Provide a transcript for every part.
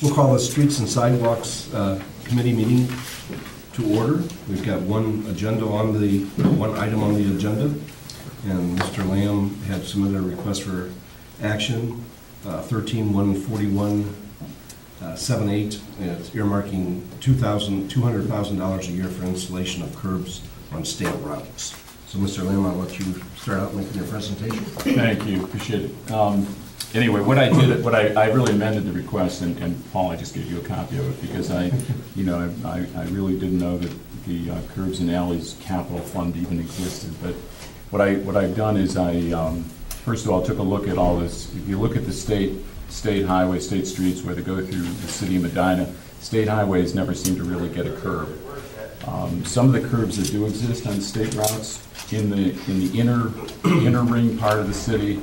We'll call the Streets and Sidewalks Committee meeting to order. We've got one item on the agenda, and Mr. Lamb had submitted a request for action, 13-141-78, and it's earmarking $200,000 a year for installation of curbs on state routes. So, Mr. Lamb, I'll let you start out making your presentation. Thank you, appreciate it. Anyway, what I really amended the request, and Paul, I just gave you a copy of it because I really didn't know that the Curbs and Alleys Capital Fund even existed. But what I've done is first of all, took a look at all this. If you look at the state highways, state streets where they go through the city of Medina, state highways never seem to really get a curb. Some of the curbs that do exist on state routes in the inner ring part of the city,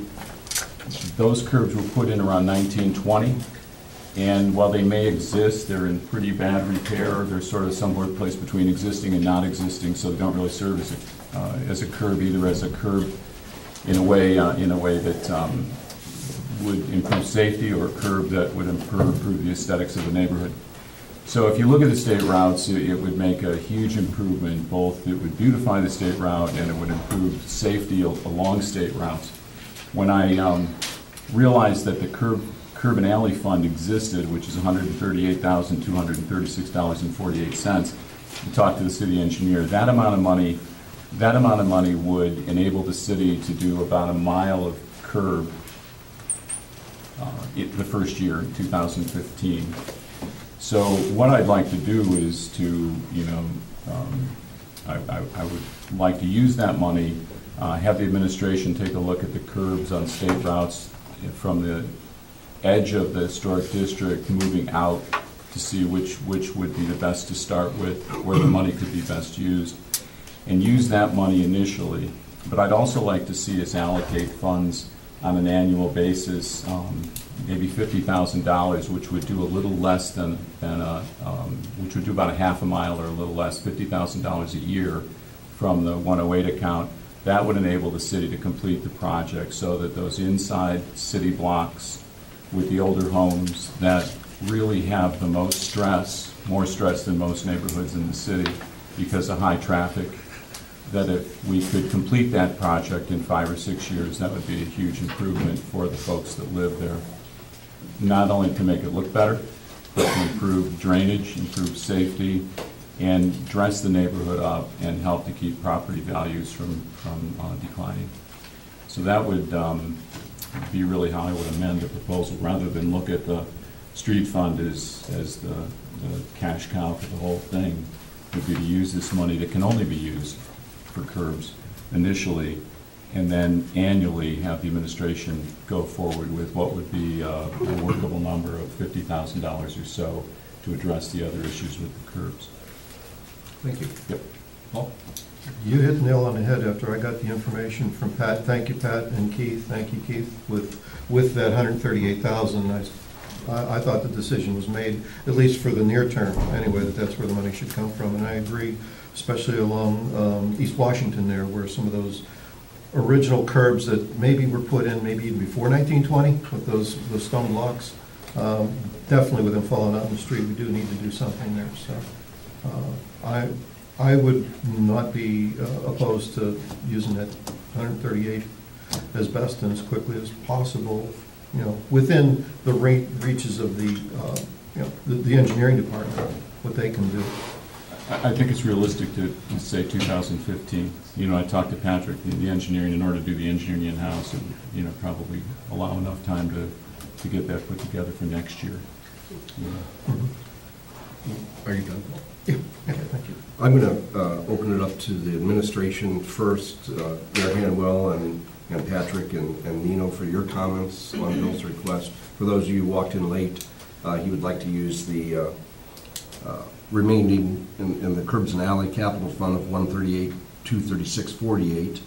those curbs were put in around 1920, and while they may exist, they're in pretty bad repair. They're sort of somewhere placed between existing and not existing, so they don't really serve as a curb, either as a curb in a way that would improve safety, or a curb that would improve the aesthetics of the neighborhood. So if you look at the state routes, it would make a huge improvement. Both it would beautify the state route and it would improve safety along state routes. When I realized that the Curb and Alley Fund existed, which is $138,236.48, I talked to the city engineer. That amount of money would enable the city to do about a mile of curb the first year, in 2015. So what I'd like to do is to, I would like to use that money, have the administration take a look at the curbs on state routes from the edge of the historic district moving out to see which would be the best to start with, where the money could be best used, and use that money initially. But I'd also like to see us allocate funds on an annual basis, maybe $50,000, which would do a little less which would do about a half a mile or a little less, $50,000 a year from the 108 account. That would enable the city to complete the project so that those inside city blocks with the older homes that really have the most stress, more stress than most neighborhoods in the city because of high traffic, that if we could complete that project in 5 or 6 years, that would be a huge improvement for the folks that live there. Not only to make it look better, but to improve drainage, improve safety, and dress the neighborhood up and help to keep property values from declining. So that would be really how I would amend the proposal, rather than look at the street fund as the cash cow for the whole thing. Would be to use this money that can only be used for curbs initially, and then annually have the administration go forward with what would be a workable number of $50,000 or so to address the other issues with the curbs. Thank you. Yep. Paul? You hit the nail on the head after I got the information from Pat. Thank you, Pat, and Keith. Thank you, Keith. With that $138,000, I thought the decision was made, at least for the near term, anyway, that's where the money should come from. And I agree, especially along East Washington there, where some of those original curbs that maybe were put in maybe even before 1920 with those stone blocks, definitely with them falling out in the street, we do need to do something there. So I would not be opposed to using that 138 as best and as quickly as possible, within the reaches of the engineering department, what they can do. I think it's realistic to say 2015. I talked to Patrick, the engineering, in order to do the engineering in-house, and probably allow enough time to get that put together for next year. Are you done, Paul? Yeah, thank you. I'm going to open it up to the administration first, Mayor Hanwell and Patrick and Nino, for your comments on Bill's request. For those of you who walked in late, he would like to use the remaining in the Curbs and Alley Capital Fund of $138,236.48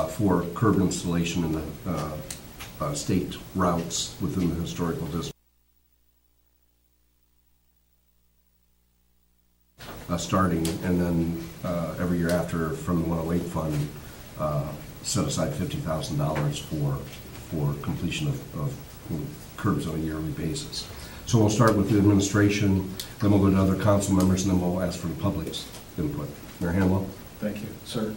for curb installation in the state routes within the historical district. Starting, and then every year after, from the 108 fund, set aside $50,000 for completion of curbs on a yearly basis. So we'll start with the administration, then we'll go to other council members, and then we'll ask for the public's input. Mayor Hanwell? Thank you, sir.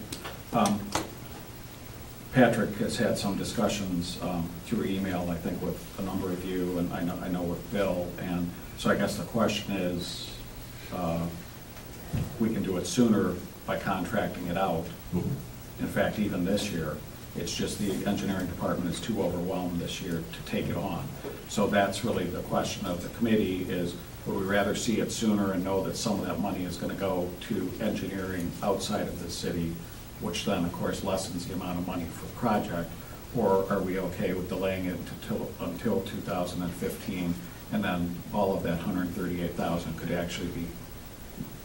Patrick has had some discussions through email, I think, with a number of you, and I know with Bill. And so I guess the question is, we can do it sooner by contracting it out. In fact, even this year, it's just the engineering department is too overwhelmed this year to take it on. So that's really the question of the committee is, would we rather see it sooner and know that some of that money is going to go to engineering outside of the city, which then, of course, lessens the amount of money for the project, or are we okay with delaying it until 2015, and then all of that 138,000 could actually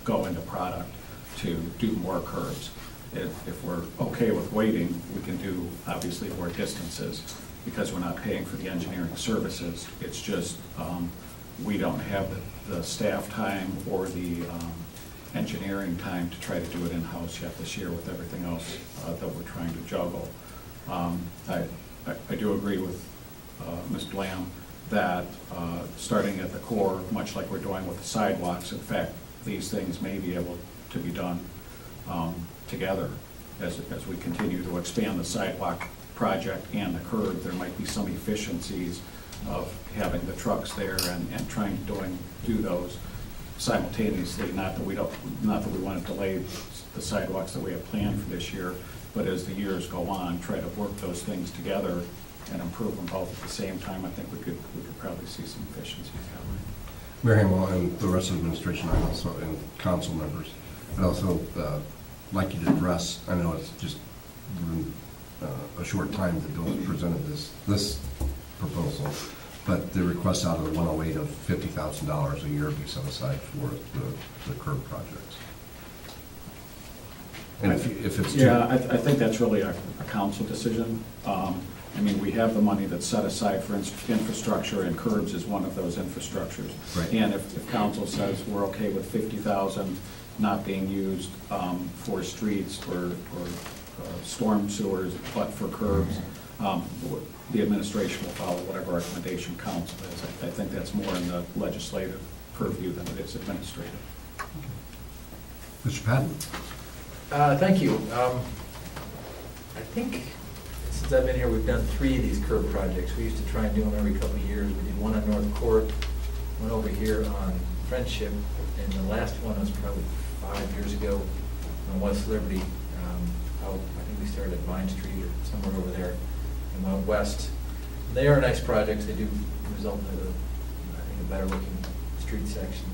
go into product to do more curbs? If we're okay with waiting, we can do, obviously, more distances, because we're not paying for the engineering services. It's just, we don't have the staff time or the engineering time to try to do it in-house yet this year with everything else that we're trying to juggle. I do agree with Mr. Lamb that starting at the core, much like we're doing with the sidewalks, in fact, these things may be able to be done together as we continue to expand the sidewalk project and the curb. There might be some efficiencies of having the trucks there and trying to do those simultaneously. Not that we want to delay the sidewalks that we have planned for this year, but as the years go on, try to work those things together and improve them both at the same time. I think we could probably see some efficiencies that way. Mayor Hanwell and the rest of the administration, and council members, I'd also like you to address, I know it's just a short time that Bill presented this proposal, but the request out of the 108 of $50,000 a year be set aside for the curb projects. And if it's Yeah, I think that's really a council decision. I mean, we have the money that's set aside for infrastructure, and curbs is one of those infrastructures. Right. And if council says we're okay with 50,000 not being used for streets or storm sewers, but for curbs, the administration will follow whatever recommendation council is. I think that's more in the legislative purview than it is administrative. Mr. Patton? Thank you. I think since I've been here, we've done 3 of these curb projects. We used to try and do them every couple of years. We did one on North Court, one over here on Friendship, and the last one was probably 5 years ago on West Liberty. I think we started at Vine Street or somewhere over there and went west. They are nice projects. They do result in a better looking street section,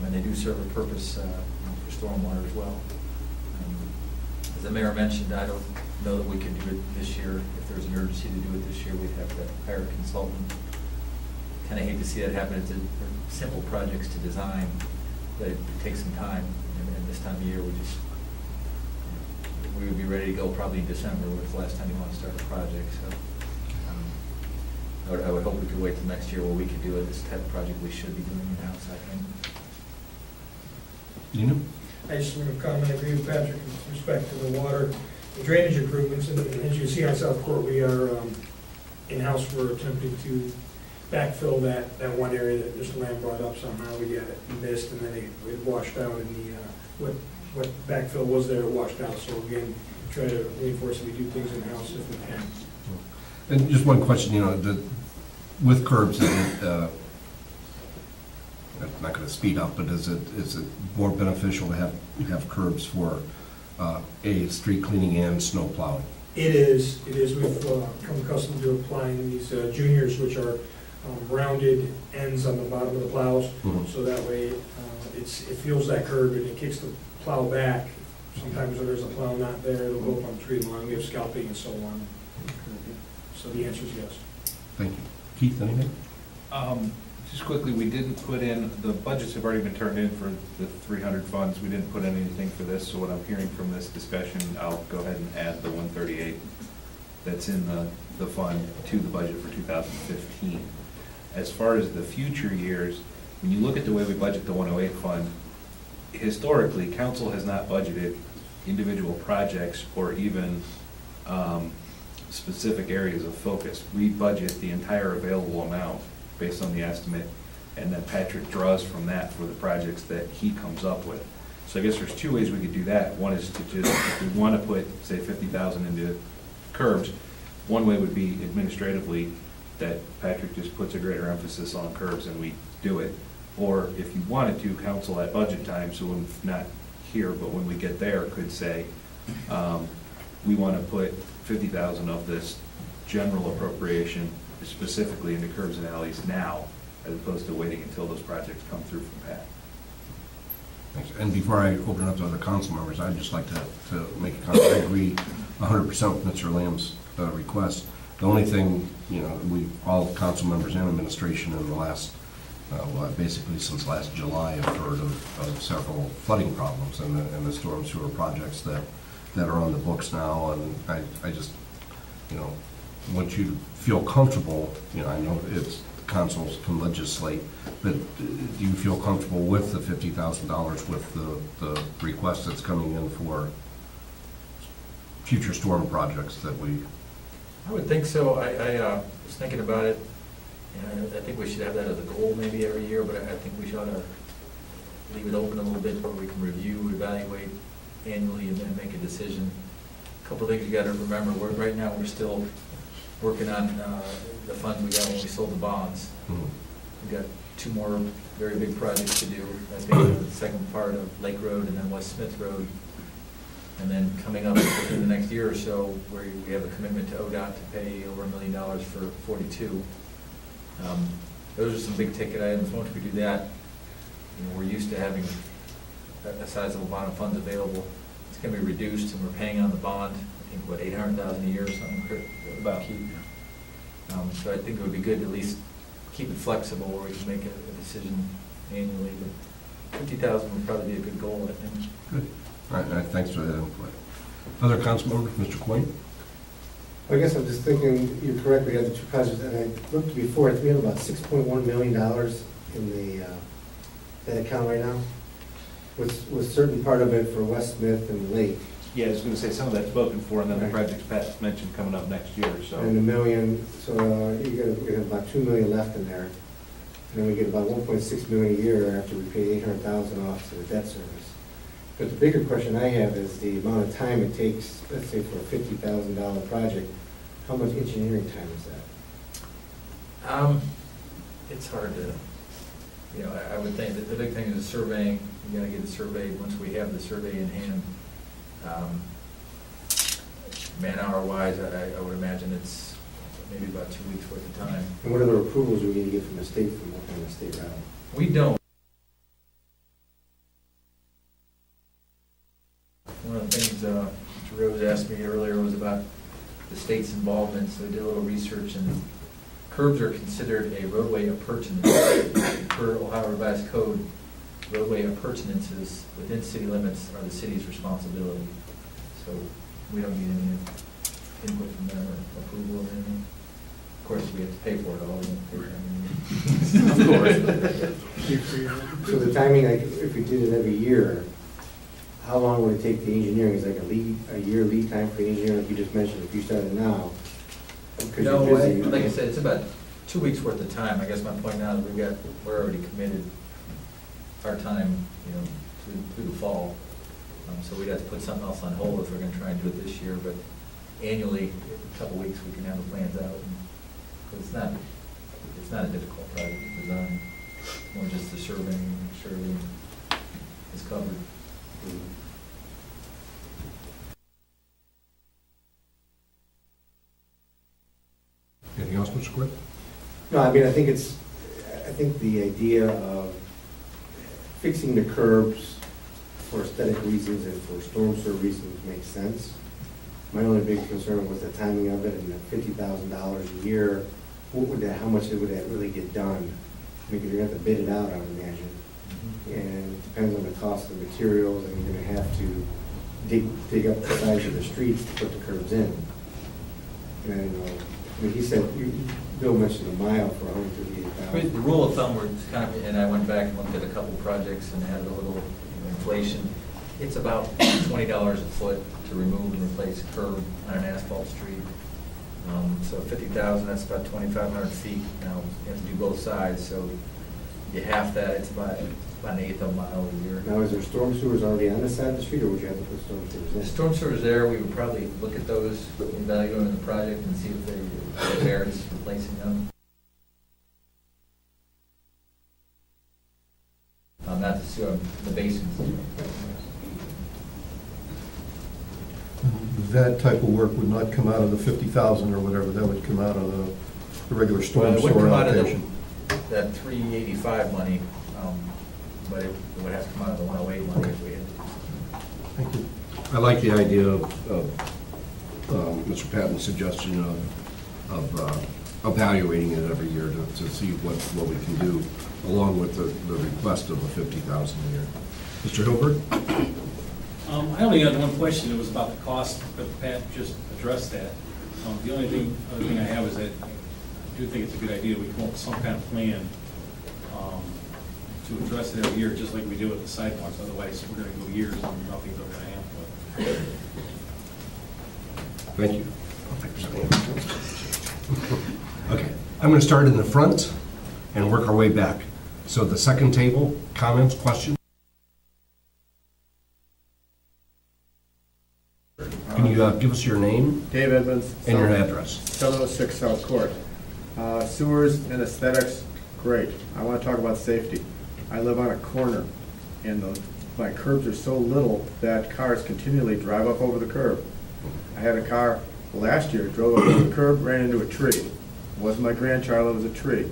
and they do serve a purpose for stormwater as well. As the mayor mentioned, I don't know that we could do it this year. If there's an urgency to do it this year, we'd have to hire a consultant. Kind of hate to see that happen. It's simple projects to design, but it takes some time. And this time of year, we would be ready to go probably in December, which is the last time you want to start a project. So I would hope we could wait till next year where we could do it. This type of project we should be doing in-house, I think. Nina? I just want to comment, I agree with Patrick with respect to the water, the drainage improvements, and as you see on South Court, we are in-house, we're attempting to backfill that one area that Mr. Lamb brought up somehow. We got it missed, and then it washed out in the, what backfill was there, it washed out. So again, try to reinforce that we do things in-house if we can. And just one question, with curbs, I'm not going to speed up, but is it more beneficial to have curbs for street cleaning and snow plowing? It is. We've come accustomed to applying these juniors, which are rounded ends on the bottom of the plows. Mhm. So that way it feels that curb and it kicks the plow back. Sometimes when there's a plow not there, it'll go up on the tree line. We have scalping and so on. So the answer is yes. Thank you. Keith, anything? Just quickly, we didn't put in, the budgets have already been turned in for the 300 funds. We didn't put in anything for this, so what I'm hearing from this discussion, I'll go ahead and add the 138 that's in the fund to the budget for 2015. As far as the future years, when you look at the way we budget the 108 fund, historically, council has not budgeted individual projects or even specific areas of focus. We budget the entire available amount based on the estimate and then Patrick draws from that for the projects that he comes up with. So I guess there's two ways we could do that. One is to just, if we want to put, say, 50,000 into curbs, one way would be administratively that Patrick just puts a greater emphasis on curbs and we do it. Or if you wanted to, council at budget time, so when, not here, but when we get there, could say, we want to put 50,000 of this general appropriation specifically into curbs and alleys now, as opposed to waiting until those projects come through from Pat. Thanks. And before I open it up to other council members, I'd just like to make a comment. I agree 100% with Mr. Lamb's request. The only thing, you know, we, all council members and administration in the last, basically since last July, have heard of several flooding problems and the storm sewer projects that are on the books now. And I just, you know, want you to feel comfortable, you know, I know it's, councils can legislate, but do you feel comfortable with the $50,000 with the request that's coming in for future storm projects that we? I would think so. I was thinking about it, and I think we should have that as a goal maybe every year, but I think we should leave it open a little bit where we can review, evaluate annually, and then make a decision. A couple of things you got to remember, right now we're still working on the funds we got when we sold the bonds. Mm-hmm. We've got two more very big projects to do. That's maybe the second part of Lake Road and then West Smith Road. And then coming up in the next year or so, where we have a commitment to ODOT to pay over $1 million for 42. Those are some big ticket items. Once we do that, you know, we're used to having a sizable amount of funds available. It's going to be reduced, and we're paying on the bond, I think, what, $800,000 a year or something? About. So I think it would be good to at least keep it flexible where we can make a decision annually. But 50,000 would probably be a good goal, I think. Good. All right, thanks for that input. Other council members, Mr. Quinn? I guess I'm just thinking, you're correct, we have the two projects, and I looked before, I think we have about $6.1 million in that account right now, with certain part of it for West Smith and Lake. Yeah, I was going to say, some of that's spoken for, and then the projects Pat mentioned coming up next year, so. And $1 million, so we have about $2 million left in there. And then we get about $1.6 million a year after we pay $800,000 off to the debt service. But the bigger question I have is the amount of time it takes, let's say for a $50,000 project, how much engineering time is that? It's hard to, you know, I would think that the big thing is the surveying. You gotta get it surveyed. Once we have the survey in hand, man-hour wise, I would imagine it's maybe about 2 weeks worth of time. And what other approvals do we need to get from the state, from what kind of state route? We don't. One of the things Mr. Rose asked me earlier was about the state's involvement, so I did a little research, and curbs are considered a roadway appurtenance. Per Ohio Revised Code, roadway appurtenances within city limits are the city's responsibility. So we don't need any input from them or approval or anything. Of course, we have to pay for it all. Of course. So the timing, like, if we did it every year, how long would it take the engineering? Is like a year lead time for the engineering, like you just mentioned, if you started now? Because No, you're busy. like I said, it's about 2 weeks worth of time. I guess my point now is we're already committed our time, you know, through the fall. So we'd have to put something else on hold if we're gonna try and do it this year, but annually, a couple weeks, we can have the plans out. Because it's not a difficult project to design. It's more just the surveying, make sure everything is covered. Anything else, Mr. Quinn? No, I mean, I think the idea of fixing the curbs for aesthetic reasons and for storm sewer reasons makes sense. My only big concern was the timing of it and the $50,000 a year. How much would that really get done? Because you're gonna have to bid it out, I would imagine. And it depends on the cost of the materials, and you're gonna have to dig up the sides of the streets to put the curbs in. And, I mean, he said, Bill mentioned a mile for $138,000. The rule of thumb, where it's kind of, and I went back and looked at a couple projects and had a little, you know, inflation. It's about $20 a foot to remove and replace a curb on an asphalt street. So 50,000, that's about 2,500 feet. Now, you have to do both sides, so you half that, it's about an eighth of a mile a year. Now, is there storm sewers already on the side of the street, or would you have to put storm sewers in? The storm sewers there, we would probably look at those, evaluate the project and see if they merits replacing them. Not to sue the basins. That type of work would not come out of the 50,000 or whatever, that would come out of the regular Well, storm it would sewer come out of allocation. that 385 money, but it would have to come out of the 108 money if we had. Thank you. I like the idea of Mr. Patton's suggestion of evaluating it every year to see what we can do, along with the request of the 50,000 a year. Mr. Hilbert? I only had one question, it was about the cost, but Pat just addressed that. The other thing I have is that I do think it's a good idea we come up with some kind of plan to address it every year, just like we do with the sidewalks. Otherwise, we're going to go years and nothing's ever going to happen. Thank you. Okay, I'm going to start in the front and work our way back. So the second table, comments, questions? Can you give us your name Dave Edmonds. and your address? 706 South Court. Sewers and aesthetics, great. I want to talk about safety. I live on a corner, and my curbs are so little that cars continually drive up over the curb. I had a car last year, drove up over the curb, ran into a tree. It wasn't my grandchild, it was a tree.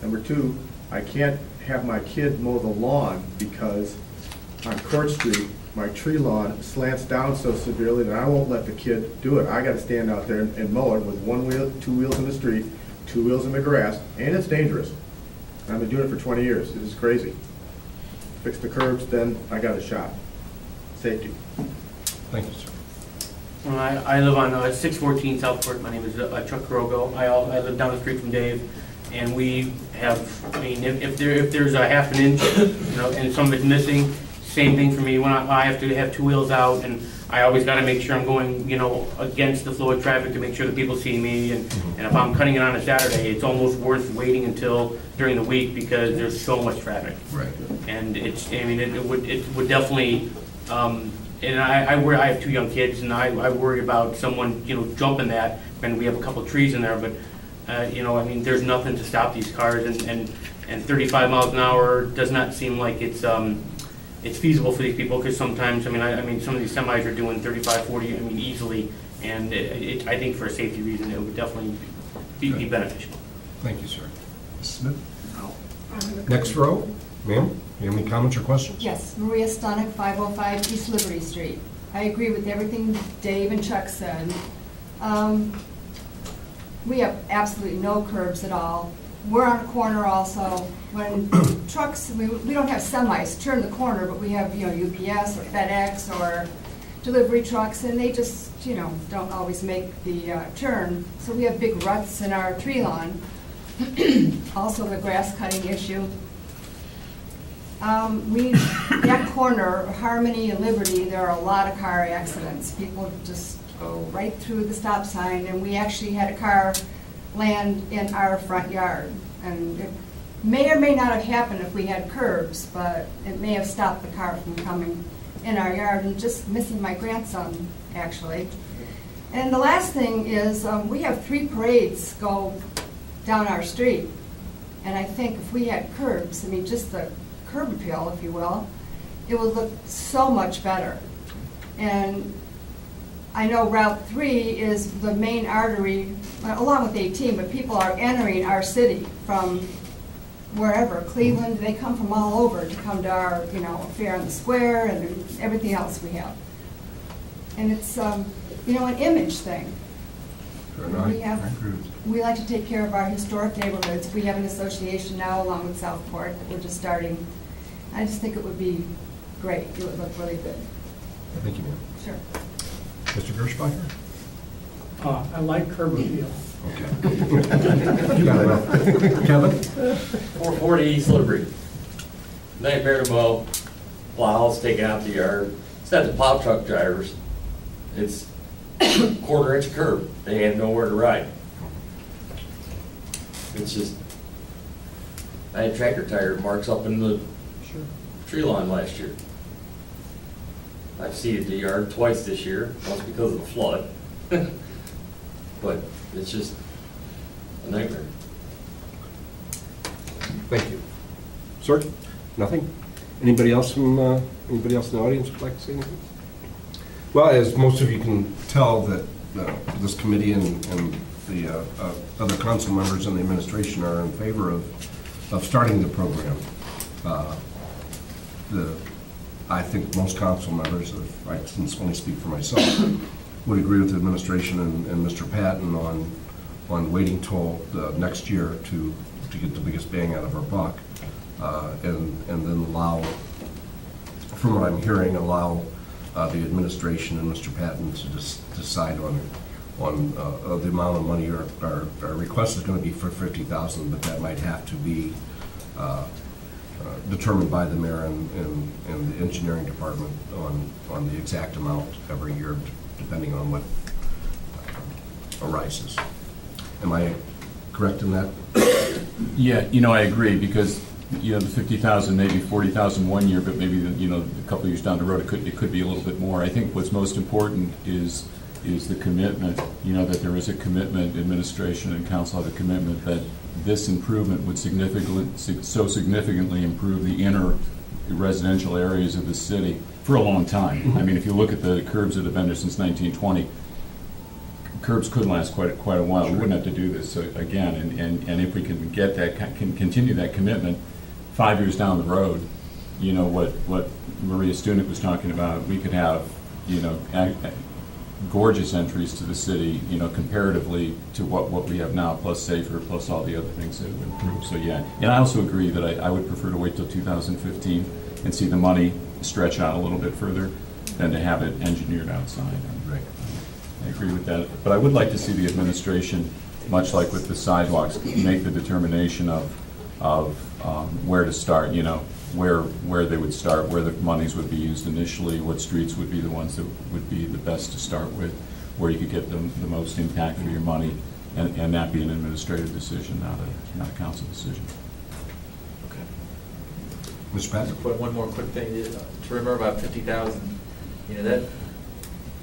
Number two, I can't have my kid mow the lawn because on Court Street, my tree lawn slants down so severely that I won't let the kid do it. I gotta stand out there and mow it with one wheel, two wheels in the street, two wheels in the grass, and it's dangerous. I've been doing it for 20 years. This is crazy. Fix the curbs, then I got a shot. Safety. Thank you, sir. Well, I live on 614 South Court. My name is Chuck Kurogo. I live down the street from Dave, and we have, I mean, if there's a half an inch, and some of it's missing, same thing for me. When I have to have two wheels out, and I always got to make sure I'm going, against the flow of traffic to make sure that people see me. And if I'm cutting it on a Saturday, it's almost worth waiting until during the week because there's so much traffic. Right. And it would definitely, and I worry, I have two young kids, and I worry about someone, jumping that, and we have a couple of trees in there, but, there's nothing to stop these cars, and 35 miles an hour does not seem like it's feasible for these people, because sometimes, some of these semis are doing 35, 40, easily, and I think for a safety reason, it would definitely be beneficial. Thank you, sir. Ms. Smith? Next row, ma'am, you have any comments or questions? Yes, Maria Stonick, 505 East Liberty Street. I agree with everything Dave and Chuck said. We have absolutely no curbs at all. We're on a corner also. When trucks, we don't have semis turn the corner, but we have, UPS or FedEx or delivery trucks, and they just, don't always make the turn. So we have big ruts in our tree lawn. Also the grass cutting issue. That corner, Harmony and Liberty, there are a lot of car accidents. People just go right through the stop sign, and we actually had a car land in our front yard. And it may or may not have happened if we had curbs, but it may have stopped the car from coming in our yard and just missing my grandson, actually. And the last thing is, we have 3 parades go down our street. And I think if we had curbs, just the curb appeal, if you will, it would look so much better. And I know Route 3 is the main artery, along with 18, but people are entering our city from wherever, Cleveland, they come from all over to come to our, fair on the square and everything else we have. And it's, an image thing. We like to take care of our historic neighborhoods. We have an association now along with Southport that we're just starting. I just think it would be great. It would look really good. Thank you, ma'am. Sure. Mr. Gershbacher? I like curb appeal. Okay. You got it. Kevin? 440 East Liberty. Nightmare to mow, plows taking out the yard. It's not the plow truck drivers. It's quarter-inch curb. They have nowhere to ride. It's just, I had tractor tire marks up in the tree line last year. I've seeded the yard twice this year, once because of the flood. But it's just a nightmare. Thank you. Sir, nothing? Anybody else from, anybody else in the audience would like to say anything? Well, as most of you can tell, that this committee and the other council members and the administration are in favor of starting the program. I think most council members, if I can only speak for myself, would agree with the administration and Mr. Patton on waiting till next year to get the biggest bang out of our buck, and then allow, from what I'm hearing, allow the administration and Mr. Patton to decide on the amount of money. Our request is going to be for $50,000, but that might have to be determined by the mayor and the engineering department on the exact amount every year, depending on what arises. Am I correct in that? Yeah, I agree, because, the 50,000, maybe 40,000 one year, but maybe, a couple of years down the road, it could be a little bit more. I think what's most important is the commitment, that there is a commitment, administration and council have a commitment that this improvement would significantly improve the inner residential areas of the city for a long time. I mean, if you look at the curbs that have been there since 1920, curbs could last quite a while. We wouldn't have to do this again, and if we can get that, can continue that commitment 5 years down the road, what Maria Stunek was talking about, we could have, gorgeous entries to the city, comparatively to what we have now, plus safer, plus all the other things that have improved. So yeah, and I also agree that I would prefer to wait till 2015 and see the money stretch out a little bit further than to have it engineered outside. Right. I agree with that, but I would like to see the administration, much like with the sidewalks, make the determination of where to start, where they would start, where the monies would be used initially, what streets would be the ones that would be the best to start with, where you could get the most impact for your money, and that be an administrative decision, not a council decision. Mr. Patton? Put one more quick thing, to remember about 50,000, that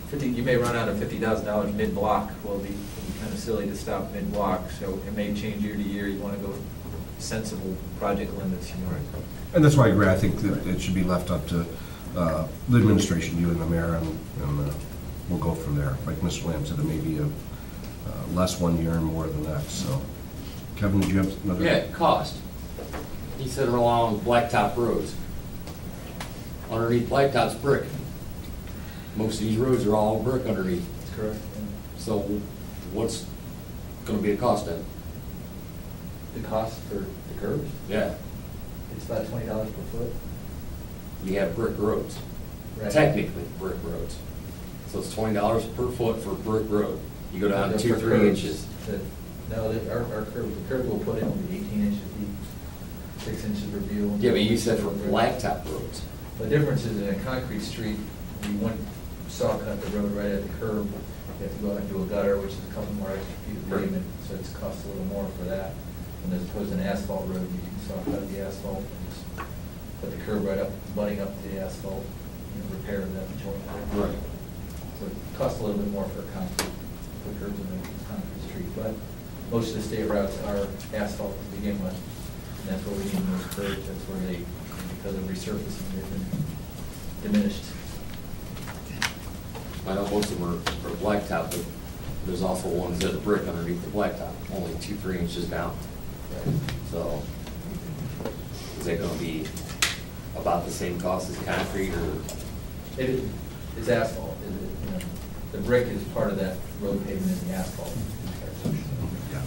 50, you may run out of $50,000 mid-block. Well, it'd be kind of silly to stop mid-block, so it may change year to year. You want to go sensible project limits, And that's why I agree. I think that it should be left up to the administration, you and the mayor, and we'll go from there. Like Mr. Lamb said, it may be less one year and more the next. So, Kevin, did you have another? Yeah, cost. He said along blacktop roads. Underneath blacktop's brick. Most of these roads are all brick underneath. That's correct. So what's going to be the cost then? The cost for the curbs, Yeah, it's about $20 per foot. you have brick roads. Right. Technically, brick roads. So it's $20 per foot for brick road. You go down That's 2, for 3 curbs. inches. No, our curbs, the curbs we'll put in will be 18 inches deep, 6 inches review. Yeah, but you said for blacktop roads. The difference is in a concrete street, you wouldn't saw cut the road right at the curb. You have to go out and do a gutter, which is a couple more extra feet of pavement, so it's cost a little more for that. And as opposed to an asphalt road, you can saw cut the asphalt and just put the curb right up, butting up to the asphalt, repair that joint. Right. So it costs a little bit more for concrete, for curbs in a concrete street, but most of the state routes are asphalt to begin with. And that's where we need those curbs, that's where they, because of resurfacing, they've been diminished. I know most of them are blacktop, but there's also ones that are brick underneath the blacktop, only 2, 3 inches down. So is that going to be about the same cost as concrete, or? It's asphalt. The brick is part of that road pavement in the asphalt.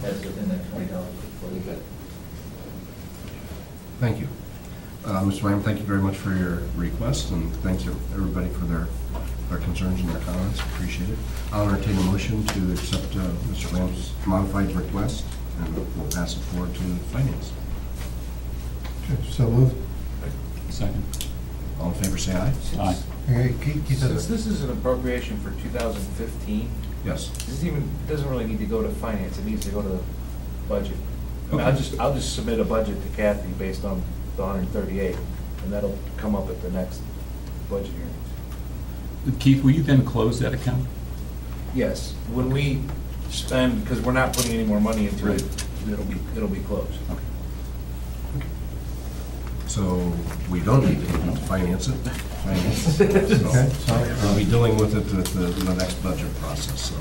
That's within that $20 per foot. Okay. Thank you. Mr. Lamb, thank you very much for your request, and thanks everybody for their concerns and their comments. Appreciate it. I'll entertain a motion to accept Mr. Lamb's modified request, and we'll pass it forward to finance. Okay, so moved. Second. All in favor, say aye. Aye. Hey, Keith has Since a- this is an appropriation for 2015, Yes. it doesn't really need to go to finance, it needs to go to the budget. And I'll just submit a budget to Kathy based on the 138, and that'll come up at the next budget hearing. Keith, will you then close that account? Yes, when we spend, because we're not putting any more money into it, it'll be closed. So we don't need to finance it. Okay, So we'll be dealing with it at the next budget process, so.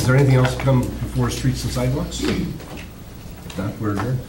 Is there anything else to come before streets and sidewalks? If not, we're adjourned.